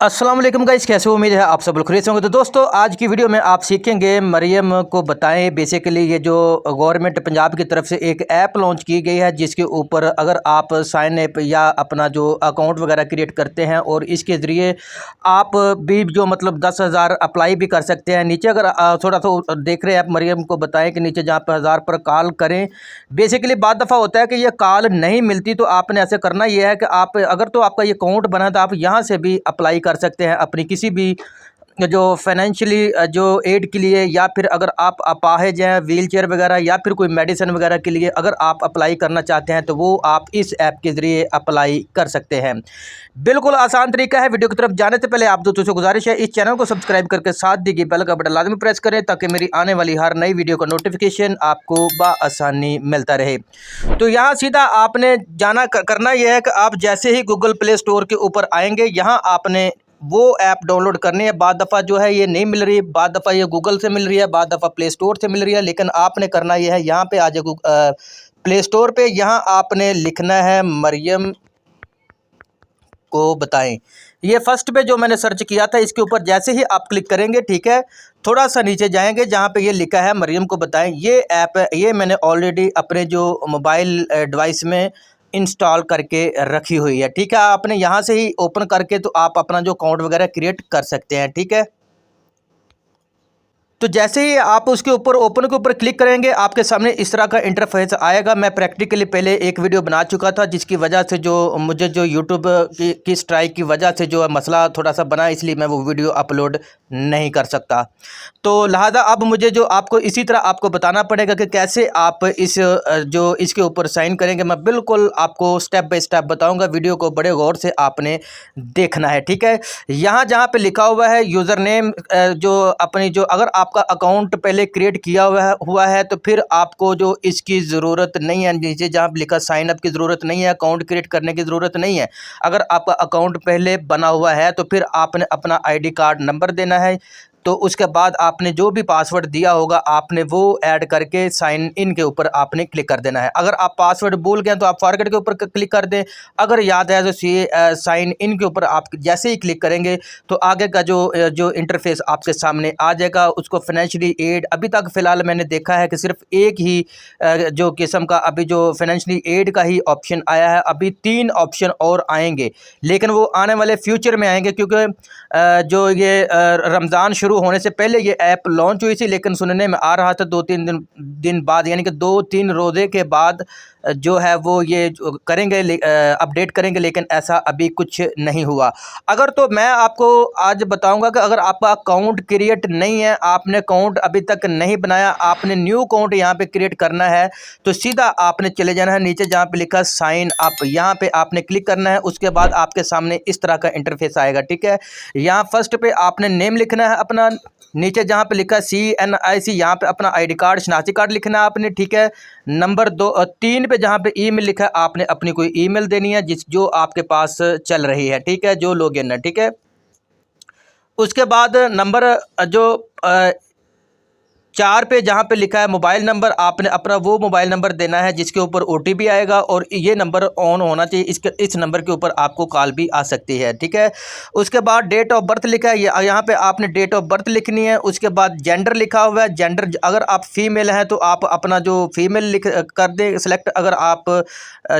अस्सलाम वालेकुम गाइस, कैसे हो? उम्मीद है आप सब लोग खैरियत से होंगे। तो दोस्तों, आज की वीडियो में आप सीखेंगे मरियम को बताएं बेसिकली ये जो गवर्नमेंट पंजाब की तरफ से एक ऐप लॉन्च की गई है, जिसके ऊपर अगर आप साइन अप या अपना जो अकाउंट वगैरह क्रिएट करते हैं और इसके ज़रिए आप भी जो मतलब 10,000 अप्लाई भी कर सकते हैं। नीचे अगर थोड़ा सा देख रहे हैं आप, मरियम को बताएं कि नीचे जहाँ पर 1000 पर कॉल करें। बेसिकली बाद दफ़ा होता है कि ये कॉल नहीं मिलती, तो आपने ऐसे करना ये है कि आप अगर तो आपका ये अकाउंट बना तो आप यहाँ से भी अप्लाई कर सकते हैं अपनी किसी भी जो फाइनेंशियली जो एड के लिए, या फिर अगर आप अपाहिज हैं, व्हील चेयर वगैरह, या फिर कोई मेडिसिन वगैरह के लिए अगर आप अप्लाई करना चाहते हैं तो वो आप इस ऐप के ज़रिए अप्लाई कर सकते हैं। बिल्कुल आसान तरीका है। वीडियो की तरफ जाने से पहले आप दोस्तों से गुजारिश है, इस चैनल को सब्सक्राइब करके साथ दी गई बेल का बटन लाजमी प्रेस करें ताकि मेरी आने वाली हर नई वीडियो का नोटिफिकेशन आपको बआसानी मिलता रहे। तो यहाँ सीधा आपने करना यह है कि आप जैसे ही गूगल प्ले स्टोर के ऊपर आएंगे, यहाँ आपने वो ऐप डाउनलोड करनी है। बाद दफ़ा जो है ये नहीं मिल रही, बाद दफ़ा ये गूगल से मिल रही है, बाद दफ़ा प्ले स्टोर से मिल रही है, लेकिन आपने करना ये है, यहाँ पे आ जाए प्ले स्टोर पे, यहाँ आपने लिखना है मरियम को बताएं। ये फर्स्ट पे जो मैंने सर्च किया था, इसके ऊपर जैसे ही आप क्लिक करेंगे, ठीक है, थोड़ा सा नीचे जाएंगे जहाँ पे ये लिखा है मरियम को बताएं। ये ऐप है, ये मैंने ऑलरेडी अपने जो मोबाइल डिवाइस में इंस्टॉल करके रखी हुई है। ठीक है, आपने यहाँ से ही ओपन करके तो आप अपना जो अकाउंट वगैरह क्रिएट कर सकते हैं। ठीक है, तो जैसे ही आप उसके ऊपर ओपन के ऊपर क्लिक करेंगे, आपके सामने इस तरह का इंटरफेस आएगा। मैं प्रैक्टिकली पहले एक वीडियो बना चुका था, जिसकी वजह से जो मुझे जो यूट्यूब की स्ट्राइक की वजह से जो मसला थोड़ा सा बना, इसलिए मैं वो वीडियो अपलोड नहीं कर सकता। तो लिहाजा अब मुझे जो आपको इसी तरह आपको बताना पड़ेगा कि कैसे आप इस जो इसके ऊपर साइन करेंगे। मैं बिल्कुल आपको स्टेप बाय स्टेप बताऊँगा, वीडियो को बड़े गौर से आपने देखना है। ठीक है, यहाँ जहाँ पे लिखा हुआ है यूज़र नेम, जो अपनी जो अगर आपका अकाउंट पहले क्रिएट किया हुआ है तो फिर आपको जो इसकी ज़रूरत नहीं है। नीचे जहाँ पे लिखा साइन अप की ज़रूरत नहीं है, अकाउंट क्रिएट करने की ज़रूरत नहीं है। अगर आपका अकाउंट पहले बना हुआ है तो फिर आपने अपना आईडी कार्ड नंबर देना है। तो उसके बाद आपने जो भी पासवर्ड दिया होगा आपने वो ऐड करके साइन इन के ऊपर आपने क्लिक कर देना है। अगर आप पासवर्ड भूल गए तो आप फॉरगेट के ऊपर क्लिक कर दें। अगर याद है तो साइन इन के ऊपर आप जैसे ही क्लिक करेंगे तो आगे का जो इंटरफेस आपके सामने आ जाएगा। उसको फाइनेंशियली एड, अभी तक फ़िलहाल मैंने देखा है कि सिर्फ एक ही जो किस्म का अभी जो फाइनेंशियली एड का ही ऑप्शन आया है। अभी 3 ऑप्शन और आएंगे, लेकिन वो आने वाले फ्यूचर में आएंगे, क्योंकि जो ये रमज़ान शुरू होने से पहले ये ऐप लॉन्च हुई थी, लेकिन सुनने में आ रहा था 2-3 दिन बाद, यानी कि 2-3 रोज़े के बाद जो है वो ये करेंगे, अपडेट करेंगे, लेकिन ऐसा अभी कुछ नहीं हुआ। अगर तो मैं आपको आज बताऊंगा कि अगर आपका अकाउंट क्रिएट नहीं है, आपने अकाउंट अभी तक नहीं बनाया, आपने न्यू अकाउंट यहाँ पे क्रिएट करना है, तो सीधा आपने चले जाना है नीचे जहाँ पे लिखा साइन अप, यहाँ पे आपने क्लिक करना है। उसके बाद आपके सामने इस तरह का इंटरफेस आएगा। ठीक है, यहाँ फर्स्ट पे आपने नेम लिखना है अपना, नीचे जहाँ पे लिखा CNIC, यहाँ पे अपना आईडी कार्ड, शनाख्ती कार्ड लिखना है आपने। ठीक है, नंबर 3 पे जहाँ पे ईमेल लिखा है आपने अपनी कोई ईमेल देनी है जो आपके पास चल रही है। ठीक है, जो लॉगिन है। ठीक है, उसके बाद नंबर जो 4 पे जहाँ पे लिखा है मोबाइल नंबर, आपने अपना वो मोबाइल नंबर देना है जिसके ऊपर OTP आएगा, और ये नंबर ऑन होना चाहिए। इस नंबर के ऊपर आपको कॉल भी आ सकती है। ठीक है, उसके बाद डेट ऑफ बर्थ लिखा है, यहाँ पे आपने डेट ऑफ बर्थ लिखनी है। उसके बाद जेंडर लिखा हुआ है, जेंडर अगर आप फीमेल हैं तो आप अपना जो फीमेल लिख कर दें सिलेक्ट, अगर आप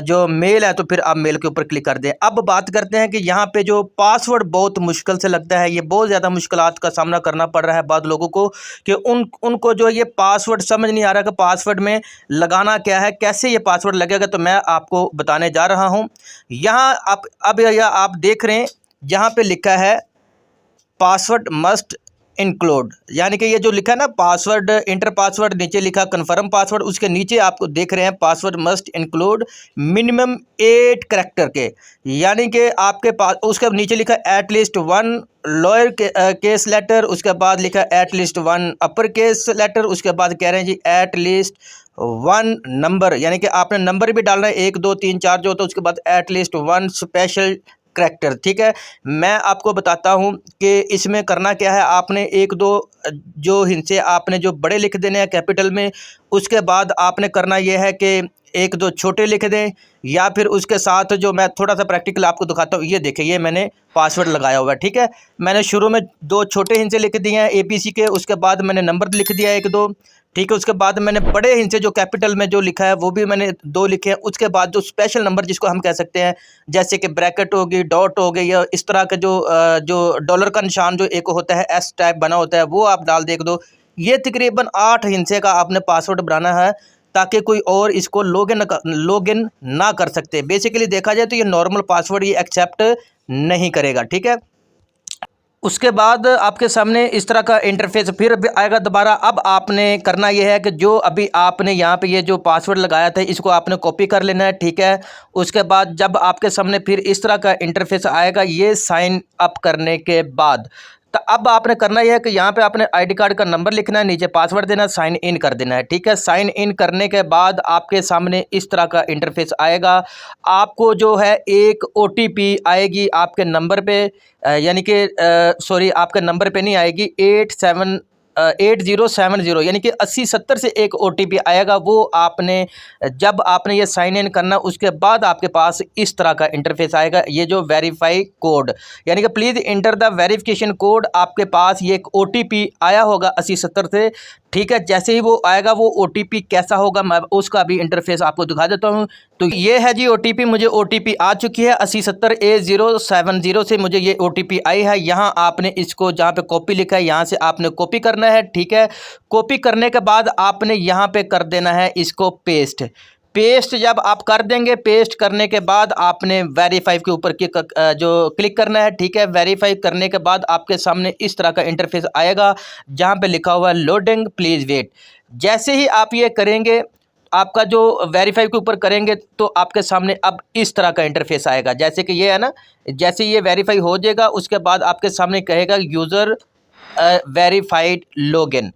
जो मेल है तो फिर आप मेल के ऊपर क्लिक कर दें। अब बात करते हैं कि यहाँ पे जो पासवर्ड बहुत मुश्किल से लगता है, ये बहुत ज़्यादा मुश्किलात का सामना करना पड़ रहा है बाद लोगों को, कि उनको जो ये पासवर्ड समझ नहीं आ रहा कि पासवर्ड में लगाना क्या है, कैसे ये पासवर्ड लगेगा। तो मैं आपको बताने जा रहा हूँ। यहाँ आप देख रहे हैं जहाँ पे लिखा है पासवर्ड मस्ट इंक्लूड, यानी कि ये जो लिखा है ना पासवर्ड इंटर पासवर्ड, नीचे लिखा कन्फर्म पासवर्ड, उसके नीचे आपको देख रहे हैं password must include minimum 8 character के, यानी कि आपके पास उसके नीचे लिखा एटलीस्ट 1 लोअर केस लेटर, उसके बाद लिखा एटलीस्ट 1 अपर केस लेटर, उसके बाद कह रहे हैं जी एटलीस्ट 1 नंबर, यानी कि आपने नंबर भी डालना है 1 2 3 4 जो होता है, उसके बाद एटलीस्ट 1 स्पेशल करैक्टर। ठीक है, मैं आपको बताता हूं कि इसमें करना क्या है। आपने 1-2 जो हिंसे आपने जो बड़े लिख देने हैं कैपिटल में, उसके बाद आपने करना यह है कि एक दो छोटे लिख दें, या फिर उसके साथ जो मैं थोड़ा सा प्रैक्टिकल आपको दिखाता हूँ। ये देखिए, ये मैंने पासवर्ड लगाया हुआ है, ठीक है। मैंने शुरू में दो छोटे हिंसे लिख दिए हैं APC के, उसके बाद मैंने नंबर लिख दिया एक दो, ठीक है। उसके बाद मैंने बड़े हिंसे जो कैपिटल में जो लिखा है वो भी मैंने दो लिखे हैं। उसके बाद जो स्पेशल नंबर जिसको हम कह सकते हैं, जैसे कि ब्रैकेट होगी, डॉट हो गई, या इस तरह का जो डॉलर का निशान जो एक होता है S टाइप बना होता है, वो आप डाल दे दो। ये तकरीबन 8 हिंसे का आपने पासवर्ड बनाना है, ताकि कोई और इसको लॉगिन ना कर सकते। बेसिकली देखा जाए तो ये नॉर्मल पासवर्ड ये एक्सेप्ट नहीं करेगा, ठीक है। उसके बाद आपके सामने इस तरह का इंटरफेस फिर आएगा दोबारा। अब आपने करना यह है कि जो अभी आपने यहाँ पे ये जो पासवर्ड लगाया था इसको आपने कॉपी कर लेना है, ठीक है। उसके बाद जब आपके सामने फिर इस तरह का इंटरफेस आएगा, ये साइन अप करने के बाद, तो अब आपने करना यह है कि यहाँ पे आपने ID कार्ड का नंबर लिखना है, नीचे पासवर्ड देना है, साइन इन कर देना है, ठीक है। साइन इन करने के बाद आपके सामने इस तरह का इंटरफेस आएगा। आपको जो है एक OTP आएगी आपके नंबर पे, यानी कि सॉरी, आपके नंबर पे नहीं आएगी, 8070 यानी कि 8070 से एक OTP आएगा। वो आपने जब आपने ये साइन इन करना, उसके बाद आपके पास इस तरह का इंटरफेस आएगा, ये जो वेरीफाई कोड, यानी कि please enter the verification code. आपके पास ये एक OTP आया होगा 8070 से, ठीक है। जैसे ही वो आएगा, वो OTP कैसा होगा मैं उसका भी इंटरफेस आपको दिखा देता हूँ। तो ये है जी OTP, मुझे OTP आ चुकी है 8070A070 से मुझे ये OTP आई है। यहाँ आपने इसको जहाँ पे कॉपी लिखा है यहाँ से आपने कॉपी करना है, ठीक है। कॉपी करने के बाद आपने यहाँ पे कर देना है इसको पेस्ट। पेस्ट जब आप कर देंगे, पेस्ट करने के बाद आपने वेरीफाई के ऊपर क्लिक करना है, ठीक है। वेरीफाई करने के बाद आपके सामने इस तरह का इंटरफेस आएगा जहाँ पे लिखा हुआ है लोडिंग प्लीज़ वेट। जैसे ही आप ये करेंगे, आपका जो वेरीफाई के ऊपर करेंगे, तो आपके सामने अब इस तरह का इंटरफेस आएगा, जैसे कि ये है ना। जैसे ये वेरीफाई हो जाएगा, उसके बाद आपके सामने कहेगा यूज़र वेरीफाइड लॉगिन,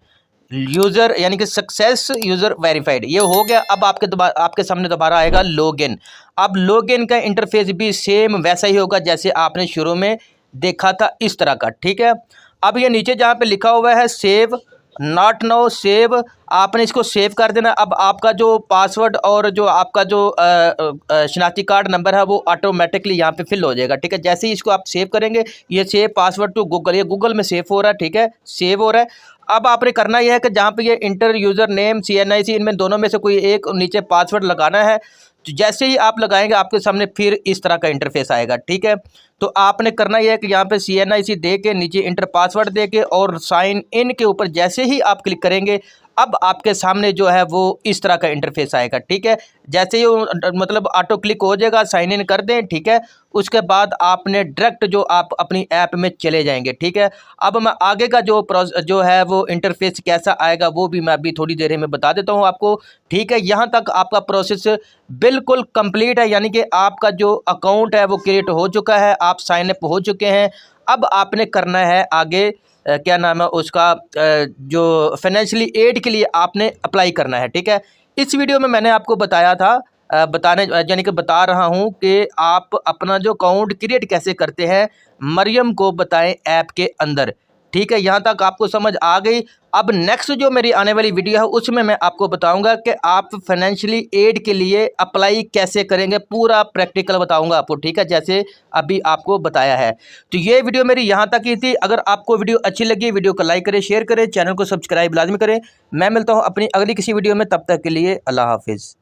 यूज़र यानी कि सक्सेस यूज़र वेरीफाइड, ये हो गया। अब आपके सामने दोबारा आएगा लॉगिन। अब लॉगिन का इंटरफेस भी सेम वैसा ही होगा जैसे आपने शुरू में देखा था, इस तरह का, ठीक है। अब ये नीचे जहाँ पे लिखा हुआ है सेव नॉट नाउ, सेव, आपने इसको सेव कर देना। अब आपका जो पासवर्ड और जो आपका जो शनाख्ती कार्ड नंबर है वो ऑटोमेटिकली यहाँ पे फिल हो जाएगा, ठीक है। जैसे ही इसको आप सेव करेंगे, ये सेव पासवर्ड टू गूगल, ये गूगल में सेव हो रहा है, ठीक है, सेव हो रहा है। अब आपने करना यह है कि जहाँ पे ये इंटर यूज़र नेम CNIC, इनमें दोनों में से कोई एक नीचे पासवर्ड लगाना है। तो जैसे ही आप लगाएंगे, आपके सामने फिर इस तरह का इंटरफेस आएगा, ठीक है। तो आपने करना यह है कि यहाँ पे CNIC दे के नीचे इंटर पासवर्ड दे के और साइन इन के ऊपर जैसे ही आप क्लिक करेंगे, अब आपके सामने जो है वो इस तरह का इंटरफेस आएगा, ठीक है। जैसे ही मतलब ऑटो क्लिक हो जाएगा, साइन इन कर दें, ठीक है। उसके बाद आपने डायरेक्ट जो आप अपनी ऐप में चले जाएंगे, ठीक है। अब मैं आगे का जो है वो इंटरफेस कैसा आएगा वो भी मैं अभी थोड़ी देर में बता देता हूँ आपको, ठीक है। यहाँ तक आपका प्रोसेस बिल्कुल कंप्लीट है, यानी कि आपका जो अकाउंट है वो क्रिएट हो चुका है, आप साइन अप हो चुके हैं। अब आपने करना है आगे क्या नाम है उसका, जो फाइनेंशियली एड के लिए आपने अप्लाई करना है, ठीक है। इस वीडियो में मैंने आपको बताया था, यानी कि बता रहा हूं कि आप अपना जो अकाउंट क्रिएट कैसे करते हैं, मरियम को बताएं ऐप के अंदर, ठीक है। यहाँ तक आपको समझ आ गई। अब नेक्स्ट जो मेरी आने वाली वीडियो है उसमें मैं आपको बताऊंगा कि आप फाइनेंशियली एड के लिए अप्लाई कैसे करेंगे, पूरा प्रैक्टिकल बताऊंगा आपको, ठीक है, जैसे अभी आपको बताया है। तो ये वीडियो मेरी यहाँ तक ही थी। अगर आपको वीडियो अच्छी लगी, वीडियो को लाइक करें, शेयर करें, चैनल को सब्सक्राइब लाजमी करें। मैं मिलता हूँ अपनी अगली किसी वीडियो में, तब तक के लिए अल्लाह हाफिज़।